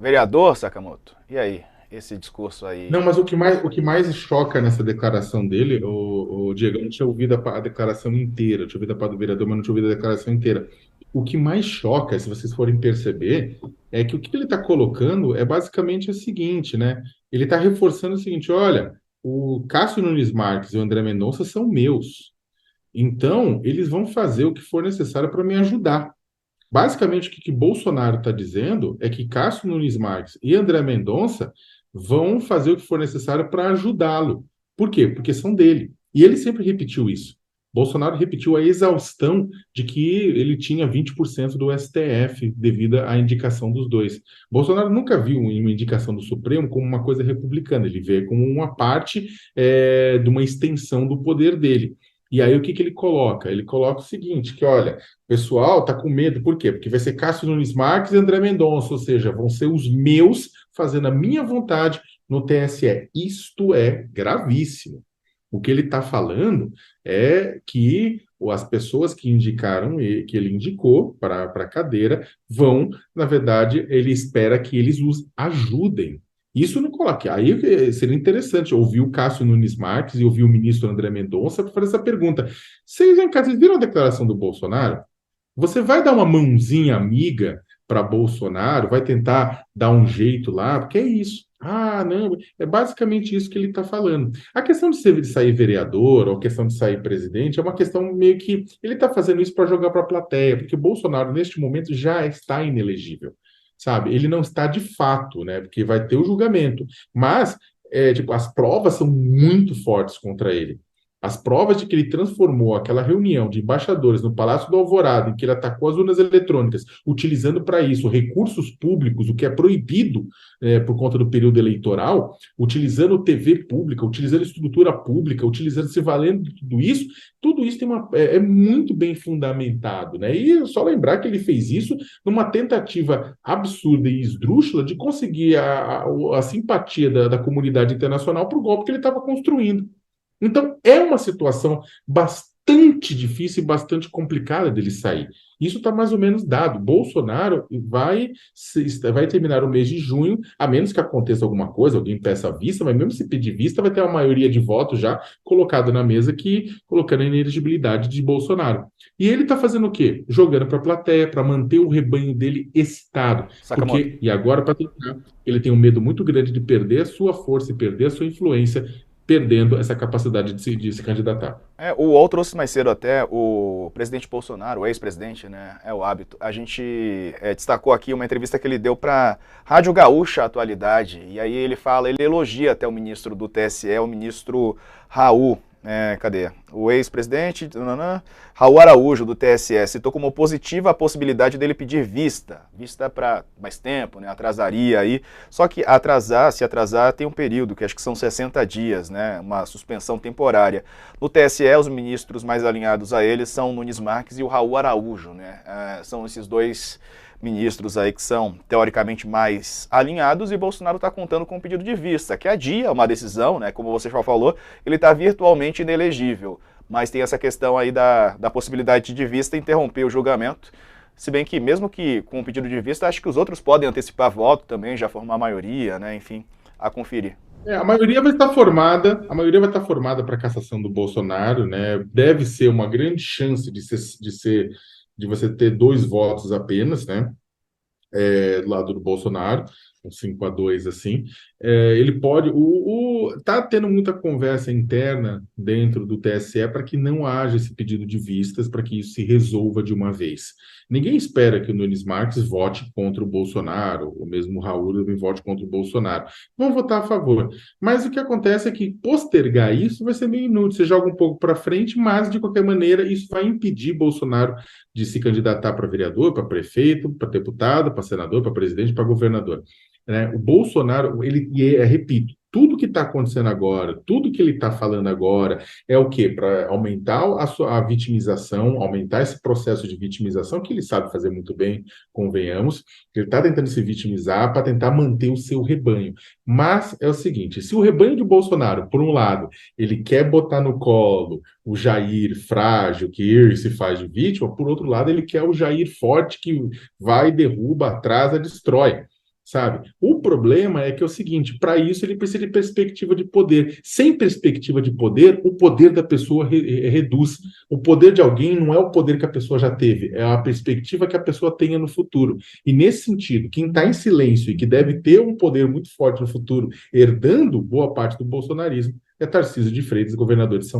vereador, Sakamoto? E aí? Esse discurso aí. Não, mas o que mais choca nessa declaração dele, o Diego, eu não tinha ouvido a declaração inteira, eu tinha ouvido a parte do vereador, mas não tinha ouvido a declaração inteira. O que mais choca, se vocês forem perceber, é que o que ele está colocando é basicamente o seguinte, né? Ele está reforçando o seguinte: olha, o Cássio Nunes Marques e o André Mendonça são meus. Então, eles vão fazer o que for necessário para me ajudar. Basicamente, o que Bolsonaro está dizendo é que Cássio Nunes Marques e André Mendonça vão fazer o que for necessário para ajudá-lo. Por quê? Porque são dele. E ele sempre repetiu isso. Bolsonaro repetiu a exaustão de que ele tinha 20% do STF devido à indicação dos dois. Bolsonaro nunca viu uma indicação do Supremo como uma coisa republicana, ele vê como uma parte de uma extensão do poder dele. E aí o que ele coloca? Ele coloca o seguinte, que olha, o pessoal tá com medo, por quê? Porque vai ser Cássio Nunes Marques e André Mendonça, ou seja, vão ser os meus fazendo a minha vontade no TSE. Isto é gravíssimo. O que ele está falando é que as pessoas que indicaram, que ele indicou para a cadeira, vão, na verdade, ele espera que eles os ajudem. Isso não coloca. Aí seria interessante ouvir o Cássio Nunes Marques e ouvir o ministro André Mendonça para fazer essa pergunta. Vocês viram a declaração do Bolsonaro? Você vai dar uma mãozinha amiga para Bolsonaro, vai tentar dar um jeito lá, porque é isso. Ah, não, é basicamente isso que ele está falando. A questão de sair vereador, ou a questão de sair presidente, é uma questão meio que ele está fazendo isso para jogar para a plateia, porque Bolsonaro, neste momento, já está inelegível, sabe? Ele não está de fato, né? Porque vai ter o julgamento. Mas, tipo, as provas são muito fortes contra ele. As provas de que ele transformou aquela reunião de embaixadores no Palácio do Alvorada, em que ele atacou as urnas eletrônicas, utilizando para isso recursos públicos, o que é proibido por conta do período eleitoral, utilizando TV pública, utilizando estrutura pública, utilizando se valendo de tudo isso é muito bem fundamentado, né? E só lembrar que ele fez isso numa tentativa absurda e esdrúxula de conseguir a simpatia da comunidade internacional para o golpe que ele estava construindo. Então, é uma situação bastante difícil e bastante complicada dele sair. Isso está mais ou menos dado. Bolsonaro vai terminar o mês de junho, a menos que aconteça alguma coisa, alguém peça vista, mas mesmo se pedir vista, vai ter uma maioria de votos já colocada na mesa que colocando a inelegibilidade de Bolsonaro. E ele está fazendo o quê? Jogando para a plateia, para manter o rebanho dele excitado. Sakamoto. Porque, e agora, para terminar, ele tem um medo muito grande de perder a sua força e perder a sua influência perdendo essa capacidade de se candidatar. O UOL trouxe mais cedo até o presidente Bolsonaro, o ex-presidente, né? É o hábito. A gente destacou aqui uma entrevista que ele deu para Rádio Gaúcha Atualidade. E aí ele fala, ele elogia até o ministro do TSE, o ministro Raul. Cadê? O ex-presidente Raul Araújo, do TSE, citou como positiva a possibilidade dele pedir vista para mais tempo, né? Atrasaria aí. Só que se atrasar, tem um período, que acho que são 60 dias, né? Uma suspensão temporária. No TSE, os ministros mais alinhados a ele são o Nunes Marques e o Raul Araújo, né? São esses dois ministros aí que são teoricamente mais alinhados, e Bolsonaro está contando com um pedido de vista, que adia uma decisão, né? Como você já falou, ele está virtualmente inelegível, mas tem essa questão aí da possibilidade de vista interromper o julgamento, se bem que mesmo que com o pedido de vista, acho que os outros podem antecipar voto também, já formar a maioria, né? Enfim, a conferir. A maioria vai estar formada para a cassação do Bolsonaro, né? Deve ser uma grande chance de você ter dois votos apenas, né? Do lado do Bolsonaro, um 5-2 assim. Ele pode. Tá tendo muita conversa interna dentro do TSE para que não haja esse pedido de vistas, para que isso se resolva de uma vez. Ninguém espera que o Nunes Marques vote contra o Bolsonaro, ou mesmo o Raul também vote contra o Bolsonaro. Vão votar a favor. Mas o que acontece é que postergar isso vai ser meio inútil. Você joga um pouco para frente, mas de qualquer maneira isso vai impedir Bolsonaro de se candidatar para vereador, para prefeito, para deputado, para senador, para presidente, para governador. Né? O Bolsonaro, repito, tudo que está acontecendo agora, tudo que ele está falando agora, é o quê? Para aumentar a vitimização, aumentar esse processo de vitimização, que ele sabe fazer muito bem, convenhamos. Ele está tentando se vitimizar para tentar manter o seu rebanho. Mas é o seguinte: se o rebanho de Bolsonaro, por um lado, ele quer botar no colo o Jair frágil, que se faz de vítima, por outro lado, ele quer o Jair forte, que vai, derruba, atrasa, destrói. sabe? O problema é que é o seguinte, para isso ele precisa de perspectiva de poder. Sem perspectiva de poder, o poder da pessoa reduz. O poder de alguém não é o poder que a pessoa já teve, é a perspectiva que a pessoa tenha no futuro. E nesse sentido, quem está em silêncio e que deve ter um poder muito forte no futuro, herdando boa parte do bolsonarismo, é Tarcísio de Freitas, governador de São Paulo.